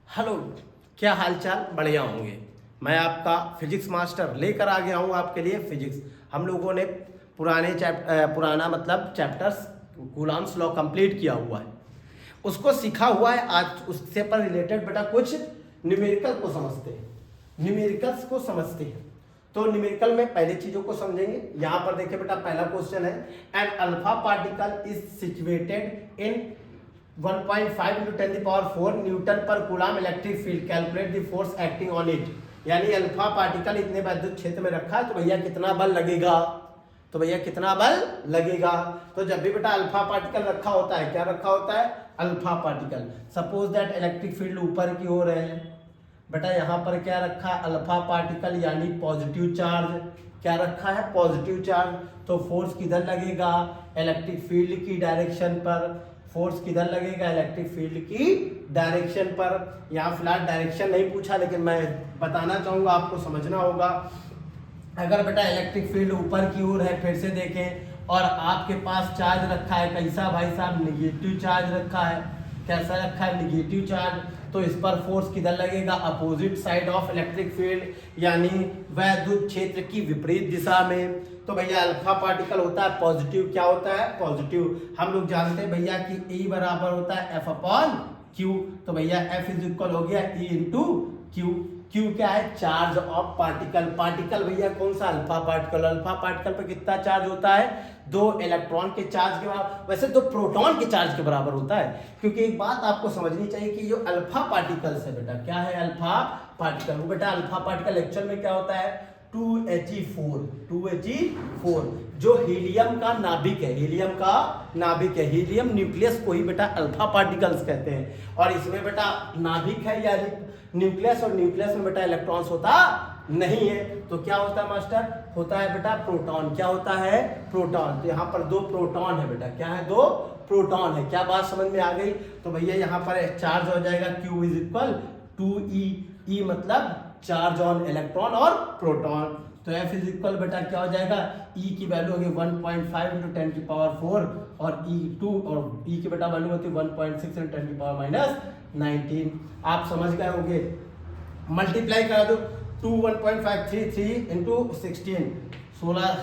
Hello, क्या हालचाल? बढ़िया होंगे। मैं आपका फिजिक्स मास्टर लेकर आ गया हूँ आपके लिए फिजिक्स। हम लोगों ने पुराना मतलब चैप्टर्स कूलॉम्स लॉ कंप्लीट किया हुआ है, उसको सीखा हुआ है। आज उससे पर रिलेटेड बेटा कुछ न्यूमेरिकल को समझते हैं, न्यूमेरिकल्स को समझते हैं। तो न्यूमेरिकल में पहले चीजों को समझेंगे। यहाँ पर देखिए बेटा, पहला क्वेश्चन है, an alpha particle is situated in 1.5 into 10 the power 4 newton per coulomb electric field, calculate the force acting on it. यानी अल्फा पार्टिकल इतने वैद्युत क्षेत्र में रखा है तो भैया कितना बल लगेगा, तो भैया कितना बल लगेगा। तो जब भी बेटा अल्फा पार्टिकल रखा होता है, क्या रखा होता है? Alpha particle. Suppose that electric field ऊपर की ओर है बेटा, यहाँ पर क्या रखा है? अल्फा पार्टिकल यानी पॉजिटिव चार्ज। क्या रखा है? Positive charge. तो फोर्स किधर लगेगा? इलेक्ट्रिक फील्ड की डायरेक्शन पर। फोर्स किधर लगेगा? इलेक्ट्रिक फील्ड की डायरेक्शन पर। यहाँ फिलहाल डायरेक्शन नहीं पूछा, लेकिन मैं बताना चाहूंगा, आपको समझना होगा। अगर बेटा इलेक्ट्रिक फील्ड ऊपर की ओर है, फिर से देखें, और आपके पास चार्ज रखा है कैसा भाई साहब? निगेटिव चार्ज रखा है। कैसा रखा है? Negative charge. तो इस पर फोर्स किधर लगेगा? Opposite side of electric field, यानी वैद्युत क्षेत्र की विपरीत दिशा में। तो भैया अल्फा पार्टिकल होता है पॉजिटिव। क्या होता है? पॉजिटिव। हम लोग जानते हैं भैया कि E बराबर होता है F अपॉन Q। तो भैया F इज इक्वल हो गया E इंटू Q। Q क्या है? Charge of particle. पार्टिकल भैया कौन सा? Alpha particle. अल्फा पार्टिकल पर कितना चार्ज होता है? 2 इलेक्ट्रॉन के चार्ज के बराबर, वैसे 2 प्रोटॉन के चार्ज के बराबर होता है। क्योंकि एक बात आपको समझनी चाहिए कि जो अल्फा पार्टिकल्स है बेटा, क्या है? Alpha particle. वो बेटा अल्फा पार्टिकल एक्चुअल में क्या होता है? 2He4 जो हीलियम का नाभिक है, हीलियम का नाभिक है। हीलियम न्यूक्लियस को ही बेटा अल्फा पार्टिकल्स कहते हैं। और इसमें बेटा नाभिक है यानी न्यूक्लियस, और न्यूक्लियस में बेटा इलेक्ट्रॉन्स होता नहीं है। तो क्या होता है मास्टर? होता है बेटा प्रोटॉन। क्या होता है? प्रोटॉन। तो यहाँ पर 2 प्रोटॉन है बेटा। क्या है? 2 प्रोटॉन है। क्या बात समझ में आ गई? तो भैया यहाँ पर चार्ज हो जाएगा Q is equal 2E। E मतलब चार्ज ऑन इलेक्ट्रॉन और प्रोटॉन। तो F इज इक्वल बेटा क्या हो जाएगा? E की वैल्यू होगी 1.5 इंटू 10 की पावर 4, और E2 और E की बेटा वैल्यू होती है 1.6 इंटू 10 की पावर माइनस 19। आप समझ गए होंगे। मल्टीप्लाई करा दो, 2 1.533 इंटू 16, 16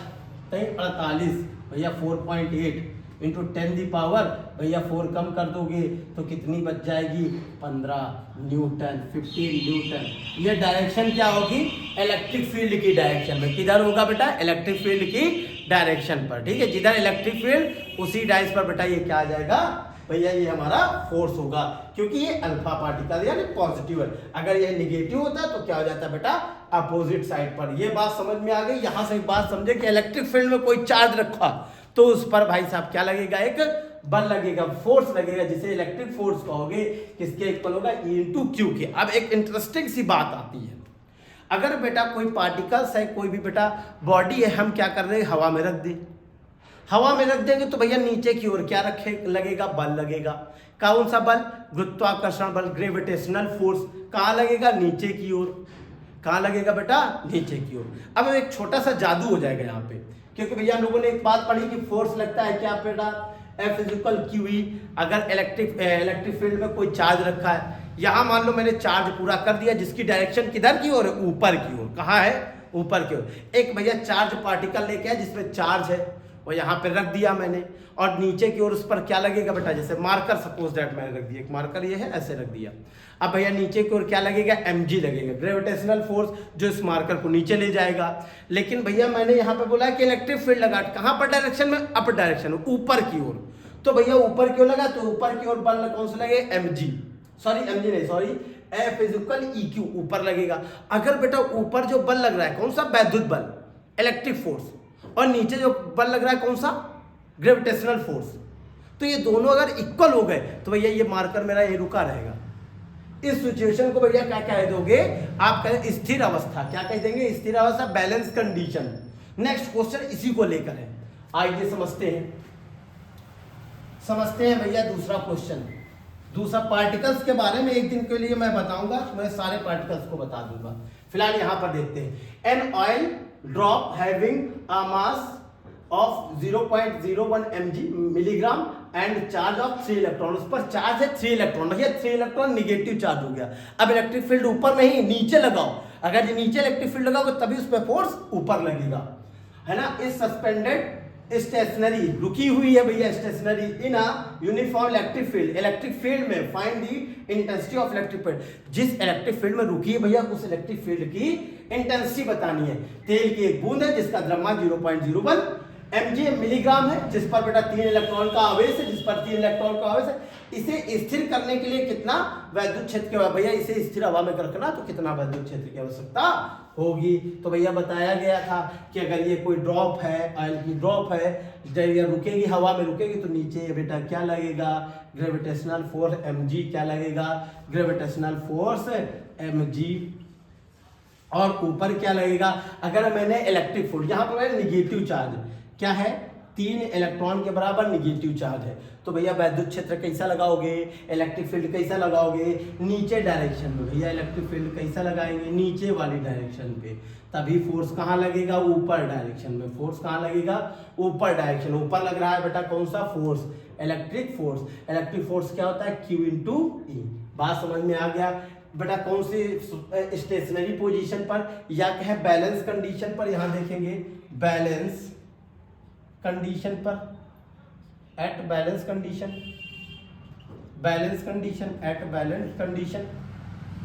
48 भैया 4.8 इंटू 10 दी पावर भैया 4 कम कर दोगे तो कितनी बच जाएगी? 15 न्यूटन, 15 न्यूटन। ये डायरेक्शन क्या होगी? इलेक्ट्रिक फील्ड की डायरेक्शन में। किधर होगा बेटा? इलेक्ट्रिक फील्ड की डायरेक्शन पर। ठीक है, जिधर इलेक्ट्रिक फील्ड उसी डायरेक्शन पर बेटा ये क्या आ जाएगा? भैया ये हमारा फोर्स होगा, क्योंकि ये अल्फा पार्टिकल यानी पॉजिटिव है। अगर ये निगेटिव होता तो क्या हो जाता बेटा? अपोजिट साइड पर। ये बात समझ में आ गई। यहां से एक बात समझे कि इलेक्ट्रिक फील्ड में कोई चार्ज रखा तो उस पर भाई साहब क्या लगेगा? एक बल लगेगा, फोर्स लगेगा, जिसे इलेक्ट्रिक फोर्स कहोगे। किसके इक्वल होगा? E इंटू क्यू के। अब एक इंटरेस्टिंग सी बात आती है, अगर बेटा कोई पार्टिकल्स है, कोई भी बेटा बॉडी है, हम क्या कर रहे हैं? हवा में रख दें। हवा में रख देंगे तो भैया नीचे की ओर क्या रखे लगेगा? बल लगेगा। कौन सा बल? गुरुत्वाकर्षण बल, ग्रेविटेशनल फोर्स। कहाँ लगेगा? नीचे की ओर। कहाँ लगेगा बेटा? नीचे की ओर। अब एक छोटा सा जादू हो जाएगा यहाँ पे, क्योंकि भैया हम लोगों ने एक बात पढ़ी कि फोर्स लगता है क्या बेटा? F is equal QE। अगर इलेक्ट्रिक फील्ड में कोई चार्ज रखा है, यहाँ मान लो मैंने चार्ज पूरा कर दिया, जिसकी डायरेक्शन किधर की ओर है? ऊपर की ओर। कहाँ है? ऊपर की ओर। एक भैया चार्ज पार्टिकल लेके आया जिसमें चार्ज है, वो यहाँ पे रख दिया मैंने, और नीचे की ओर उस पर क्या लगेगा बेटा? जैसे मार्कर, सपोज दैट मैंने रख दिया, एक मार्कर ये है, ऐसे रख दिया। अब भैया नीचे की ओर क्या लगेगा? mg लगेगा, ग्रेविटेशनल फोर्स, जो इस मार्कर को नीचे ले जाएगा। लेकिन भैया मैंने यहाँ पे बोला कि इलेक्ट्रिक फील्ड लगा, कहाँ पर डायरेक्शन में? अप डायरेक्शन में, ऊपर की ओर। तो भैया ऊपर की ओर लगा, तो ऊपर की ओर बल कौन सा लगे? F इज इक्वल EQ, ऊपर लगेगा। अगर बेटा ऊपर जो बल लग रहा है कौन सा? वैद्युत बल, इलेक्ट्रिक फोर्स, और नीचे जो बल लग रहा है कौन सा? Gravitational force. तो ये दोनों अगर इक्वल हो गए तो भैया ये मार्कर मेरा ये रुका रहेगा। इस सिचुएशन को भैया क्या कह दोगे? आप कहें स्थिर अवस्था। क्या कह देंगे? स्थिर अवस्था, बैलेंस कंडीशन। नेक्स्ट क्वेश्चन इसी को लेकर है। आइए समझते हैं भैया दूसरा क्वेश्चन। दूसरा पार्टिकल्स के बारे में एक दिन के लिए मैं बताऊंगा, मैं सारे पार्टिकल्स को बता दूंगा। फिलहाल यहां पर देखते हैं, an oil drop having a mass of 0.01 mg milligram and charge of 3 electron, उस पर चार्ज है 3 इलेक्ट्रॉन। भैया 3 इलेक्ट्रॉन निगेटिव चार्ज हो गया। अब इलेक्ट्रिक फील्ड ऊपर नहीं नीचे लगाओ, अगर ये नीचे इलेक्ट्रिक फील्ड लगाओगे तभी उस पर फोर्स ऊपर लगेगा, है ना। इस सस्पेंडेड स्टेशनरी, रुकी हुई है भैया stationary, in a uniform electric field, electric field में find the intensity of electric field. जिस इलेक्ट्रिक फील्ड में रुकी है भैया उस इलेक्ट्रिक फील्ड की इंटेंसिटी बतानी है। तेल की एक बूंद है जिसका द्रव्यमान 0.01 mg मिलीग्राम है, जिस पर बेटा 3 इलेक्ट्रॉन का आवेश है, जिस पर 3 इलेक्ट्रॉन का आवेश है। इसे स्थिर करने के लिए कितना वैद्युत क्षेत्र की, भैया इसे स्थिर हवा में रखना तो कितना वैद्युत क्षेत्र की आवश्यकता होगी। तो भैया बताया गया था कि अगर ये कोई ड्रॉप है, ऑयल की ड्रॉप है, जब ये रुकेगी हवा में रुकेगी तो नीचे बेटा क्या लगेगा, ग्रेविटेशनल फोर्स mg, क्या लगेगा, ग्रेविटेशनल फोर्स mg। और ऊपर क्या लगेगा, अगर मैंने इलेक्ट्रिक फील्ड, यहाँ पर निगेटिव चार्ज क्या है, 3 इलेक्ट्रॉन के बराबर निगेटिव चार्ज है, तो भैया वैद्युत क्षेत्र कैसा लगाओगे, इलेक्ट्रिक फील्ड कैसा लगाओगे, नीचे डायरेक्शन में। भैया इलेक्ट्रिक फील्ड कैसा लगाएंगे, नीचे वाली डायरेक्शन पे, तभी फोर्स कहाँ लगेगा, ऊपर डायरेक्शन में। फोर्स कहाँ लगेगा, ऊपर डायरेक्शन। ऊपर लग रहा है बेटा कौन सा force, electric force. Electric force क्या होता है, Q × E। बात समझ में आ गया बेटा। कौन सी स्टेशनरी पोजीशन पर या क्या है, बैलेंस कंडीशन पर, यहां देखेंगे बैलेंस कंडीशन पर, at balance condition, balance condition, at balance condition.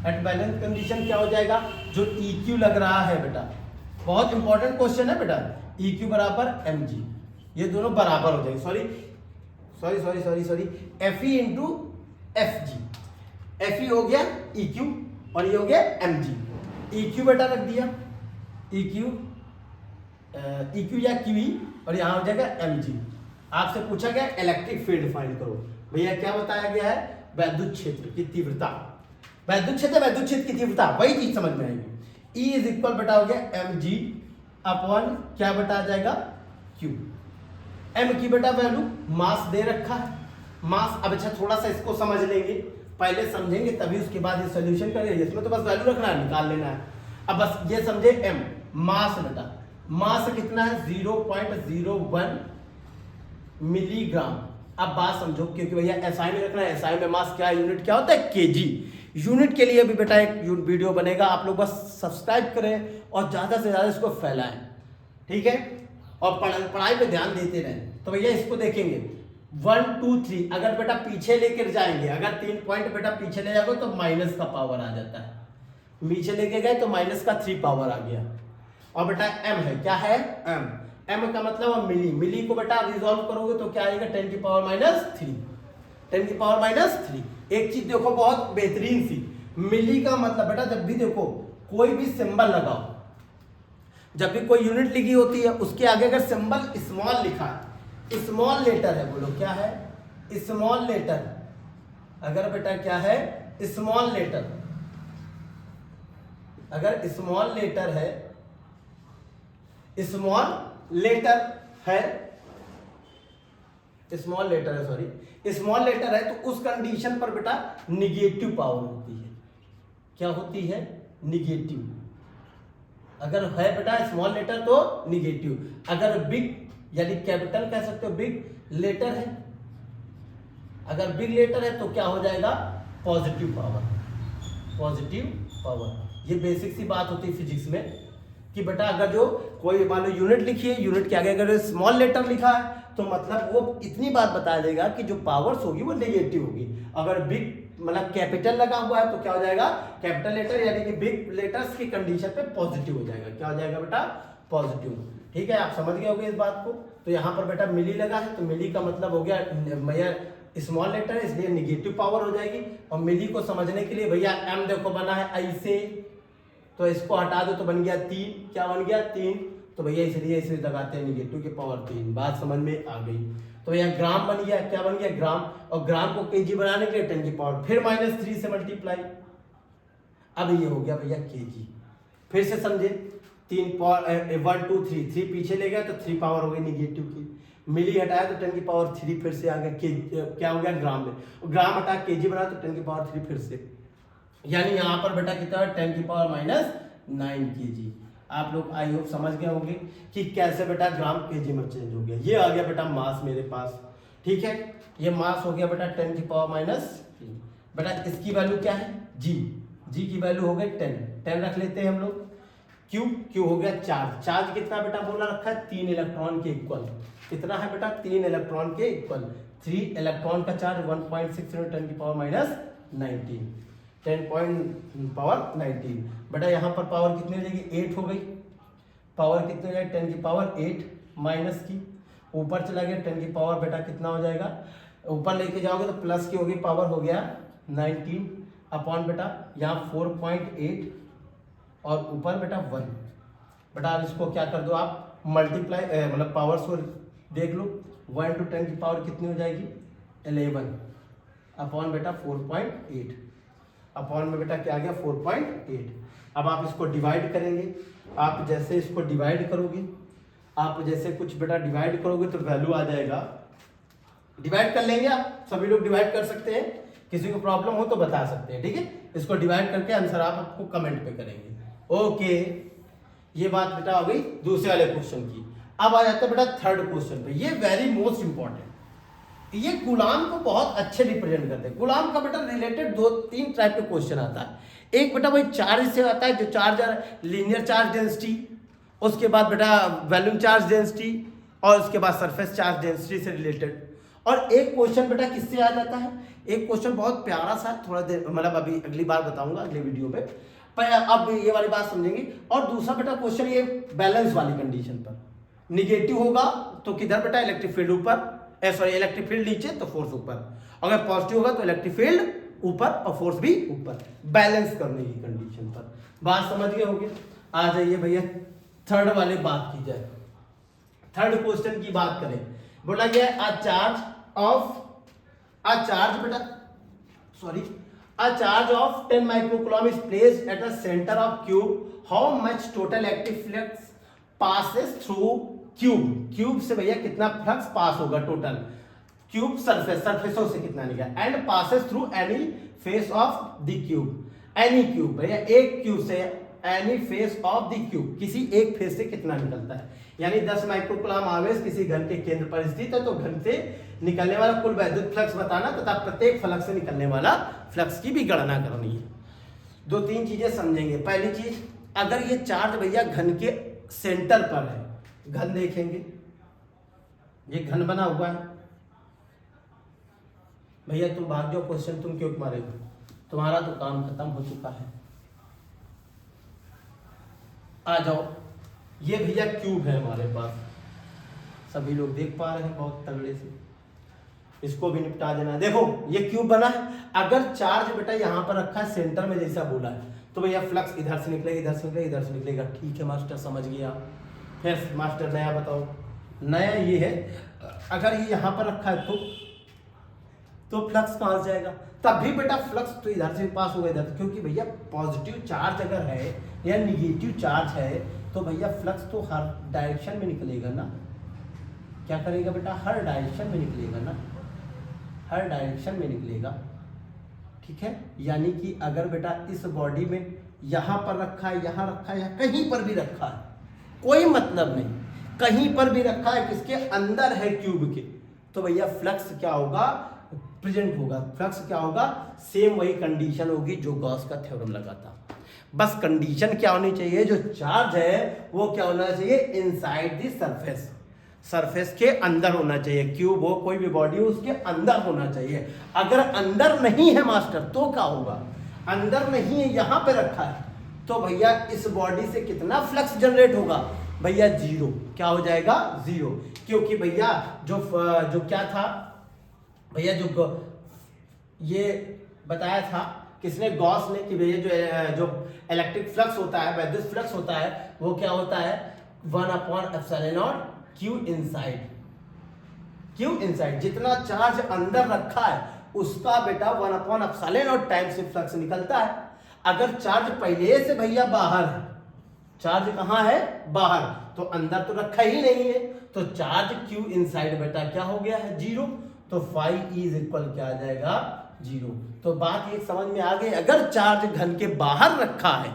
At balance condition क्या हो जाएगा, जो EQ लग रहा है बेटा, बहुत इंपॉर्टेंट क्वेश्चन है बेटा, EQ बराबर mg, ये दोनों बराबर हो जाएंगे, सॉरी Fe × Fg। Fe हो गया EQ और ये हो गया mg। EQ बेटा रख दिया, EQ या QE, और यहाँ हो जाएगा mg। आपसे पूछा गया इलेक्ट्रिक फील्ड फाइंड करो, भैया क्या बताया गया है, वैद्युत क्षेत्र की तीव्रता, वैद्युत क्षेत्र की तीव्रता, वही चीज समझ में आएगी। E = बेटा हो गया mg अपॉन क्या बेटा आ जाएगा, Q। m की बेटा वैल्यू, मास दे रखा है, मास। अब अच्छा थोड़ा सा इसको समझ लेंगे, पहले समझेंगे तभी उसके बाद ये सॉल्यूशन करेंगे, इसमें तो बस वैल्यू रखना है, निकाल लेना है। अब बस ये समझे m, मास बेटा, मास कितना है 0.01 मिलीग्राम। अब बात समझो, क्योंकि भैया SI में रखना है, SI में मास क्या यूनिट क्या होता है, kg। यूनिट के लिए भी बेटा एक वीडियो बनेगा, आप लोग बस सब्सक्राइब करें और ज्यादा से ज्यादा इसको फैलाएं, ठीक है, और पढ़ाई पे ध्यान देते रहें। तो भैया इसको देखेंगे 1 2 3, अगर बेटा पीछे लेकर जाएंगे, अगर 3 पॉइंट बेटा पीछे ले जाओगे तो माइनस का पावर आ जाता है, पीछे लेके गए तो माइनस का 3 पावर आ गया। और बेटा m है, क्या है m का मतलब मिली, मिली को बेटा रिजॉल्व करोगे तो क्या आएगा 10⁻³ 10⁻³। एक चीज देखो बहुत बेहतरीन सी, मिली का मतलब बेटा जब भी देखो कोई भी सिंबल लगाओ, जब भी कोई यूनिट लिखी होती है उसके आगे अगर सिंबल स्मॉल लिखा है, स्मॉल लेटर है, बोलो क्या है, स्मॉल लेटर, अगर बेटा क्या है स्मॉल लेटर, अगर स्मॉल लेटर है, स्मॉल लेटर है, स्मॉल लेटर है, सॉरी स्मॉल लेटर है, तो उस कंडीशन पर बेटा निगेटिव पावर होती है, क्या होती है, निगेटिव। अगर है बेटा स्मॉल लेटर तो निगेटिव, अगर बिग यानी कैपिटल कह सकते हो, बिग लेटर है, अगर बिग लेटर है तो क्या हो जाएगा, पॉजिटिव पावर, पॉजिटिव पावर। ये बेसिक सी बात होती है फिजिक्स में कि बेटा अगर जो कोई मान लो यूनिट लिखी है, यूनिट के आगे अगर स्मॉल लेटर लिखा है तो मतलब वो इतनी बात बता देगा कि जो पावर्स होगी वो नेगेटिव होगी। अगर बिग मतलब कैपिटल लगा हुआ है तो क्या हो जाएगा, कैपिटल लेटर यानी कि बिग लेटर्स की कंडीशन पे पॉजिटिव हो जाएगा, क्या हो जाएगा बेटा, पॉजिटिव। ठीक है, आप समझ गए होंगे इस बात को। तो यहाँ पर बेटा मिली लगा है, तो मिली का मतलब हो गया भैया स्मॉल लेटर है इसलिए निगेटिव पावर हो जाएगी। और मिली को समझने के लिए भैया m देखो बना है ऐसे, तो इसको हटा दो तो बन गया 3, क्या बन गया 3, तो भैया इसलिए इसे लगाते हैं निगेटिव की पावर 3। बात समझ में आ गई। तो भैया ग्राम बन गया, क्या बन गया ग्राम, और ग्राम को केजी बनाने के लिए 10 की पावर फिर -3 से मल्टीप्लाई, अब ये हो गया भैया केजी। फिर से समझे, 3 पावर 1 2 3 पीछे ले गया तो 3 पावर हो गई निगेटिव की, मिली हटाया तो 10 की पावर 3 फिर से आ गया, क्या हो गया ग्राम में, ग्राम हटा केजी बना तो 10 की पावर 3 फिर से, यानी यहाँ पर बेटा कितना है 10 की पावर -9 केजी। आप लोग आई होप समझ गए होंगे कि कैसे बेटा ग्राम केजी में चेंज हो गया। ये आ गया बेटा मास मेरे पास, ठीक है। ये मास हो गया बेटा 10 की पावर माइनस। बेटा इसकी वैल्यू क्या है जी, जी की वैल्यू हो गई 10 रख लेते हैं हम लोग। क्यू हो गया चार्ज, चार्ज कितना बेटा बोला रखा है 3 इलेक्ट्रॉन के इक्वल, कितना है बेटा 3 इलेक्ट्रॉन के इक्वल, 3 इलेक्ट्रॉन का चार्ज 1.6 × 10 की पावर माइनस 19, 10 बेटा यहाँ पर पावर कितनी हो जाएगी 8 हो गई, पावर कितनी हो जाएगी 10 की पावर 8 माइनस की, ऊपर चला गया 10 की पावर बेटा कितना हो जाएगा, ऊपर लेके जाओगे तो प्लस की होगी, पावर हो गया 19 अपॉन बेटा यहाँ 4.8 और ऊपर बेटा 1। बेटा अब इसको क्या कर दो आप मल्टीप्लाई, मतलब पावर सो देख लो, 1 × 10 की पावर कितनी हो जाएगी 11 अपॉन बेटा 4.8 अपॉन में बेटा क्या आ गया 4.8। अब आप इसको डिवाइड करेंगे, आप जैसे इसको डिवाइड करोगे, आप जैसे कुछ बेटा डिवाइड करोगे तो वैल्यू आ जाएगा, डिवाइड कर लेंगे आप सभी लोग डिवाइड कर सकते हैं, किसी को प्रॉब्लम हो तो बता सकते हैं, ठीक है। इसको डिवाइड करके आंसर आप आपको कमेंट पे करेंगे। ओके, ये बात बेटा हो गई दूसरे वाले क्वेश्चन की। अब आ जाता है बेटा थर्ड क्वेश्चन पे, ये वेरी मोस्ट इंपॉर्टेंट, ये गुलाम को बहुत अच्छे रिप्रेजेंट करते हैं। गुलाम का बेटा रिलेटेड 2-3 टाइप के क्वेश्चन आता है। एक बेटा वही चार्ज से आता है, जो चार्ज लीनियर चार्ज डेंसिटी, उसके बाद बेटा वॉल्यूम चार्ज डेंसिटी, और उसके बाद सरफेस चार्ज डेंसिटी से रिलेटेड। और एक क्वेश्चन बेटा किससे आ जाता है, एक क्वेश्चन बहुत प्यारा सा, थोड़ा देर मतलब अभी अगली बार बताऊंगा अगले वीडियो में, पर अब ये वाली बात समझेंगे। और दूसरा बेटा क्वेश्चन ये बैलेंस वाली कंडीशन पर, निगेटिव होगा तो किधर बेटा इलेक्ट्रिक फील्ड ऊपर, सॉरी इलेक्ट्रिक फील्ड नीचे तो फोर्स ऊपर, अगर पॉजिटिव होगा तो इलेक्ट्रिक फील्ड ऊपर और फोर्स भी ऊपर, बैलेंस करने की कंडीशन पर। बात समझ गए होंगे। आ जाइए भैया थर्ड वाले बात की जाए, थर्ड क्वेश्चन की बात करें। बोला गया a charge of 10 microcoulomb is placed at the centre of cube, how much total active flux passes through cube, cube से भैया कितना फ्लक्स पास होगा टोटल, क्यूब सरफेसों से कितना निकला, and passes through any face of the cube, any cube भैया एक cube से any face of the cube, किसी एक फेस से कितना निकलता है। यानी 10 माइक्रोकूलम आवेश किसी घन के केंद्र पर स्थित है, तो घन से निकलने वाला कुल वैद्युत फ्लक्स बताना तथा प्रत्येक फ्लक्स से निकलने वाला फ्लक्स की भी गणना करनी है। 2-3 चीजें समझेंगे। पहली चीज, अगर ये चार्ज भैया घन के सेंटर पर है, घन देखेंगे ये घन बना हुआ है, भैया तुम भाग जाओ, क्वेश्चन तुम क्यों मारेगा, तुम्हारा तो काम खत्म हो चुका है। आ जाओ, ये भैया क्यूब है हमारे पास, सभी लोग देख पा रहे हैं बहुत तगड़े से, इसको भी निपटा देना। देखो ये क्यूब बना है, अगर चार्ज बेटा यहाँ पर रखा है सेंटर में जैसा बोला है, तो भैया फ्लक्स इधर से निकलेगा, इधर से निकलेगा, इधर से निकलेगा। ठीक है मास्टर, समझ गया। फिर मास्टर नया बताओ, नया ये है अगर ये यहाँ पर रखा है तो फ्लक्स कहाँ से जाएगा, तब भी बेटा फ्लक्स तो इधर से पास होगा इधर, क्योंकि भैया पॉजिटिव चार्ज अगर है या निगेटिव चार्ज है तो भैया फ्लक्स तो हर डायरेक्शन में निकलेगा ना। क्या करेगा बेटा, हर डायरेक्शन में निकलेगा ना, हर डायरेक्शन में निकलेगा। ठीक है, यानी कि अगर बेटा इस बॉडी में यहाँ पर रखा है, यहाँ रखा है, या कहीं पर भी रखा है, कोई मतलब नहीं, कहीं पर भी रखा है, किसके अंदर है क्यूब के, तो भैया फ्लक्स क्या होगा, प्रेजेंट होगा। फ्लक्स क्या होगा, सेम वही कंडीशन होगी जो गॉस का थ्योरम लगा था। बस कंडीशन क्या होनी चाहिए, जो चार्ज है वो क्या होना चाहिए, इनसाइड द सरफेस, सरफेस के अंदर होना चाहिए। क्यूब हो, कोई भी बॉडी हो, उसके अंदर होना चाहिए। अगर अंदर नहीं है मास्टर तो क्या होगा, अंदर नहीं है, यहाँ पे रखा है, तो भैया इस बॉडी से कितना फ्लक्स जनरेट होगा, भैया जीरो। क्या हो जाएगा, जीरो, क्योंकि भैया जो क्या था भैया, जो ये बताया था किसने, गॉस ने, कि भैया जो इलेक्ट्रिक फ्लक्स होता है, वैद्युत फ्लक्स होता है, वो क्या होता है 1/ε0 क्यू इनसाइड। क्यू इनसाइड, जितना चार्ज अंदर रखा है उसका बेटा 1/ε0 टाइम से फ्लक्स निकलता है। अगर चार्ज पहले से भैया बाहर है, चार्ज कहाँ है, बाहर, तो अंदर तो रखा ही नहीं है, तो चार्ज क्यू इनसाइड बेटा क्या हो गया है, जीरो। तो फाई इज इक्वल क्या आ जाएगा, जीरो। तो बात ये समझ में आ गई, अगर चार्ज घन के बाहर रखा है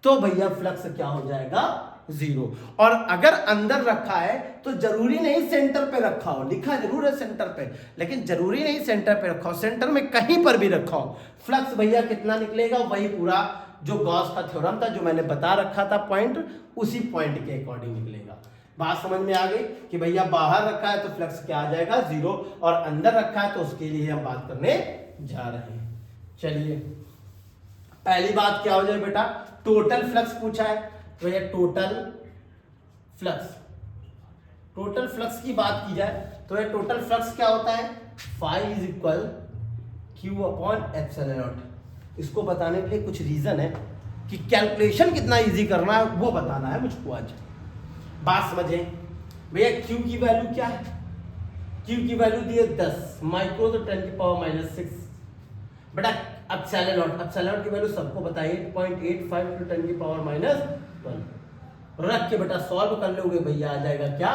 तो भैया फ्लक्स क्या हो जाएगा, जीरो। और अगर अंदर रखा है तो जरूरी नहीं सेंटर पे रखा हो, लिखा जरूर है सेंटर पे, लेकिन जरूरी नहीं सेंटर पे रखा हो, सेंटर में कहीं पर भी रखा हो, फ्लक्स भैया कितना निकलेगा, वही पूरा जो गॉस का थ्योरम था जो मैंने बता रखा था पॉइंट, उसी पॉइंट के अकॉर्डिंग निकलेगा। बात समझ में आ गई कि भैया बाहर रखा है तो फ्लक्स क्या आ जाएगा, जीरो, और अंदर रखा है तो उसके लिए हम बात करने जा रहे हैं। चलिए पहली बात क्या हो जाए बेटा, टोटल फ्लक्स पूछा है, तो ये टोटल फ्लक्स की बात की जाए तो ये टोटल फ्लक्स क्या होता है, phi is equal Q upon epsilon nought. इसको बताने के लिए कुछ रीजन है कि कैलकुलेशन कितना इजी करना है वो बताना है मुझको आज। बात समझे भैया, क्यू की वैल्यू क्या है, क्यू की वैल्यू दी है 10 माइक्रो तो 10 की पावर -6 बेटा। एप्सिलॉन नॉट की वैल्यू सबको बताइए 8.85 × 10 की पावर -1 रख के बेटा सॉल्व कर लोगे भैया, आ जाएगा क्या,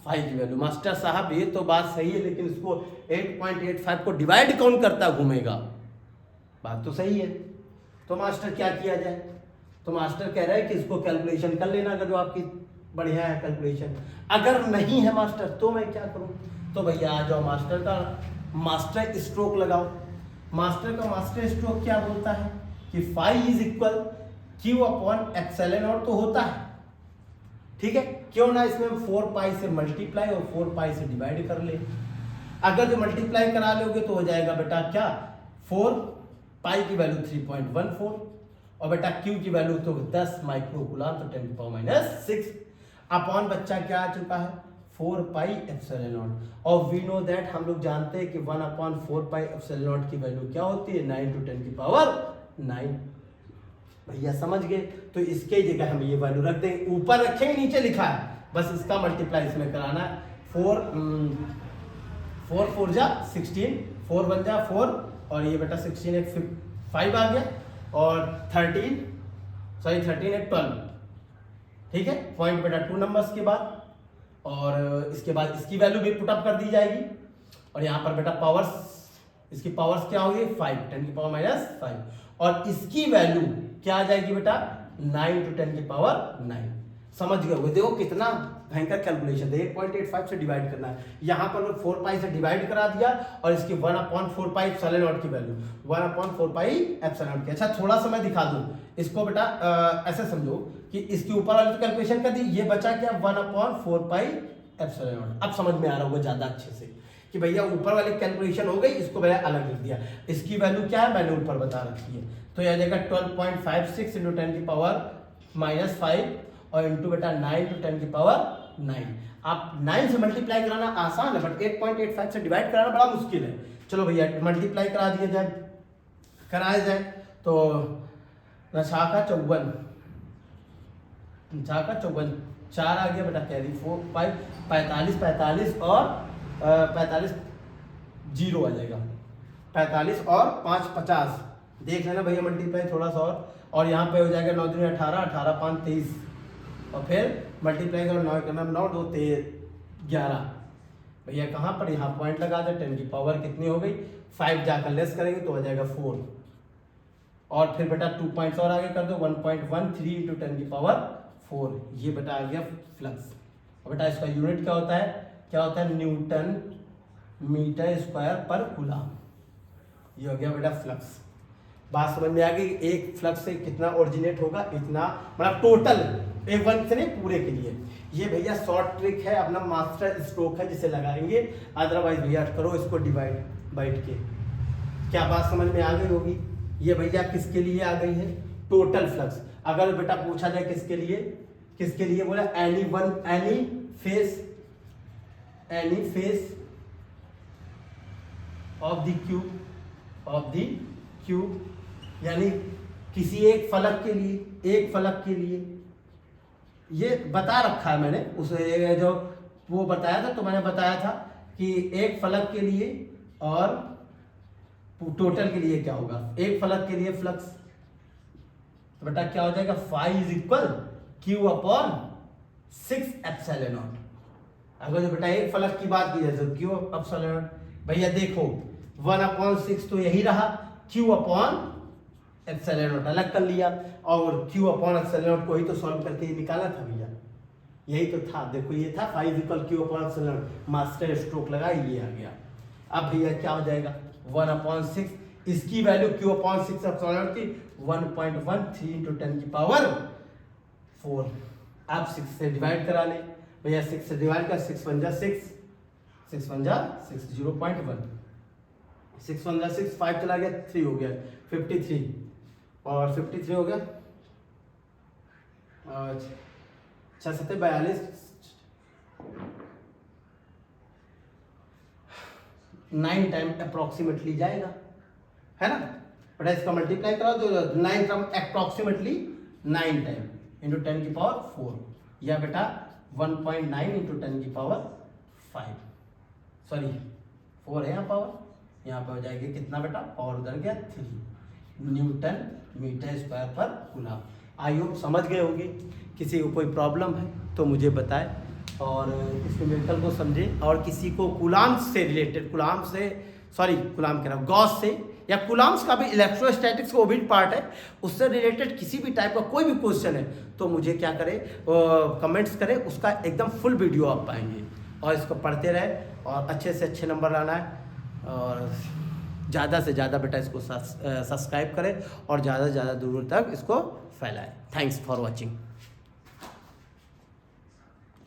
5 की वैल्यू। मास्टर साहब ये तो बात सही है, लेकिन इसको 8.85 को डिवाइड कौन करता घूमेगा, बात तो सही है। तो मास्टर क्या किया जाए, तो मास्टर कह रहा है कि इसको कैलकुलेशन कर लेना, अगर जो आपकी बढ़िया है कैलकुलेशन। अगर नहीं है मास्टर तो मैं क्या करूं, तो भैया आ जाओ मास्टर का मास्टर स्ट्रोक लगाओ। मास्टर का मास्टर स्ट्रोक क्या बोलता है कि phi is equal Q upon epsilon nought तो होता है, ठीक है, क्यों ना इसमें 4 पाई से मल्टीप्लाई और 4 पाई से डिवाइड कर ले। अगर जो मल्टीप्लाई करा लोगे तो हो जाएगा बेटा क्या, 4 पाई की वैल्यू 3.14 और बेटा क्यू की वैल्यू तो 10 माइक्रो कूलम तो 10 की पावर -6 अपॉन बच्चा क्या आ चुका है 4 पाई एप्सिलॉन नॉट। और वी नो दैट, हम लोग जानते हैं कि 1/4 पाई एप्सिलॉन नॉट की वैल्यू क्या होती है, 9 × 10 की पावर 9। भैया समझ गए, तो इसके जगह हम ये वैल्यू रख देंगे, ऊपर रखेंगे नीचे लिखा है, बस इसका मल्टीप्लाई इसमें कराना है। 4 4 जा 16, 4 1 जा 4 और ये बेटा 16 एक 5 आ गया, और 13 एक 12, ठीक है, पॉइंट बेटा 2 नंबर्स के बाद, और इसके बाद इसकी वैल्यू भी पुटअप कर दी जाएगी, और यहाँ पर बेटा पावर्स, इसकी पावर्स क्या होगी 5, 10 की पावर -5, और इसकी वैल्यू क्या आ जाएगी बेटा 9 × 10 की पावर 9। समझ गए वो, देखो कितना भयंकर कैलकुलेशन है, 8.85 से डिवाइड करना है, यहाँ पर 4 पाई से डिवाइड करा दिया, और इसकी 1/4 पाई एप्सिलॉन नॉट की वैल्यू 1/4 पाई एप्सिलॉन नॉट की। अच्छा थोड़ा सा मैं दिखा दूं इसको बेटा, ऐसे समझो कि इसके ऊपर वाली तो कैलकुलेशन कर दी, ये बचा क्या 1/4 पाई एप्सिलॉन नॉट। अब समझ में आ रहा होगा ज्यादा अच्छे से कि भैया ऊपर वाली कैलकुलेशन हो गई, इसको मैंने अलग लिख दिया, इसकी वैल्यू क्या है मैंने ऊपर बता रखी है, तो यह जाएगा 12.56 × 10 की पावर -5 और इंटू बेटा 9 × 10 की पावर 9। आप 9 से मल्टीप्लाई कराना आसान है, बट 8.85 से डिवाइड कराना बड़ा मुश्किल है। चलो भैया मल्टीप्लाई करा दिया जाए, कराया जाए तो नशा का 54 4 आ गया बेटा, कैरी 4 5 45 और 45 जीरो आ जाएगा, 45 और 5 50, देख लेना भैया मल्टीप्लाई थोड़ा सा, और यहाँ पे हो जाएगा 9 दूनी 18, 18 5 23, और फिर मल्टीप्लाई करो 9 करना 9 2 11 भैया कहाँ पर, यहाँ पॉइंट लगा दे, 10 की पावर कितनी हो गई 5, जाकर लेस करेंगे तो हो जाएगा 4, और फिर बेटा 2 पॉइंट्स और आगे कर दो 1.13 × 10 की पावर 4, ये बेटा आ गया फ्लक्स। और बेटा इसका यूनिट क्या होता है, न्यूटन मीटर स्क्वायर पर कूलम, ये हो गया बेटा फ्लक्स। बात समझ में आ गई, एक फ्लक्स से कितना ओरिजिनेट होगा, इतना, मतलब टोटल एक वन से नहीं पूरे के लिए। ये भैया शॉर्ट ट्रिक है, अपना मास्टर स्ट्रोक है जिसे लगाएंगे, अदरवाइज भैया करो इसको डिवाइड बैठ के। क्या बात समझ में आ गई होगी, ये भैया किसके लिए आ गई है, टोटल फ्लक्स। अगर बेटा पूछा जाए किसके लिए बोला, any face of the cube, यानी किसी एक फलक के लिए, ये बता रखा है मैंने, उसे जो वो बताया था, तो मैंने बताया था कि एक फलक के लिए और टोटल के लिए क्या होगा, एक फलक के लिए फ्लक्स, तो बेटा क्या हो जाएगा phi is equal Q upon 6 epsilon nought. अगर जो बेटा एक फलक की बात की जाए तो क्यू एप्सिलॉन नॉट, भैया देखो 1/6 तो यही रहा, क्यू अपॉन एप्सिलॉन नॉट अलग कर लिया और Q अपॉन एप्सिलॉन नॉट को ही तो सॉल्व करके निकाला था भैया, यही तो था। देखो ये था phi equal Q upon epsilon nought, master stroke लगा, ये आ गया। अब भैया क्या हो जाएगा 1/6, इसकी value Q upon 6 epsilon not की 1.13 इंटू 10 की पावर 4। आप 6 से डिवाइड करा ले भैया, 6 से डिवाइड कर, 6 1 जा 6, 6 1 जा 6, 0.1, 6 1 जा 6, 5 चला गया 3 हो गया 53, और 53 हो गया और 6 7 42, 9 टाइम अप्रोक्सीमेटली जाएगा, है ना। बेटा इसका मल्टीप्लाई कराओ तो 9 टाइम अप्रोक्सीमेटली 9 टाइम इंटू 10 की पावर 4, या बेटा 1.9 इंटू 10 की पावर 5, सॉरी 4 है यहाँ पावर, यहाँ पे हो जाएगी कितना बेटा, पावर उधर गया 3 न्यूटन मीटर स्क्वायर पर कूलम। आई होप समझ गए होंगे। किसी को कोई प्रॉब्लम है तो मुझे बताएं और इस न्यूमेरिकल को समझे, और किसी को कूलम से रिलेटेड, कूलम कह रहा हूँ गॉस से, या कूलम्स का भी इलेक्ट्रोस्टैटिक्स का वो भी पार्ट है, उससे रिलेटेड किसी भी टाइप का कोई भी क्वेश्चन है तो मुझे क्या करें, कमेंट्स करें, उसका एकदम फुल वीडियो आप पाएंगे। और इसको पढ़ते रहे और अच्छे से अच्छे नंबर लाना है, और ज़्यादा से ज़्यादा बेटा इसको सब्सक्राइब करें और ज़्यादा से ज़्यादा दूर तक इसको फैलाएं। Thanks for watching.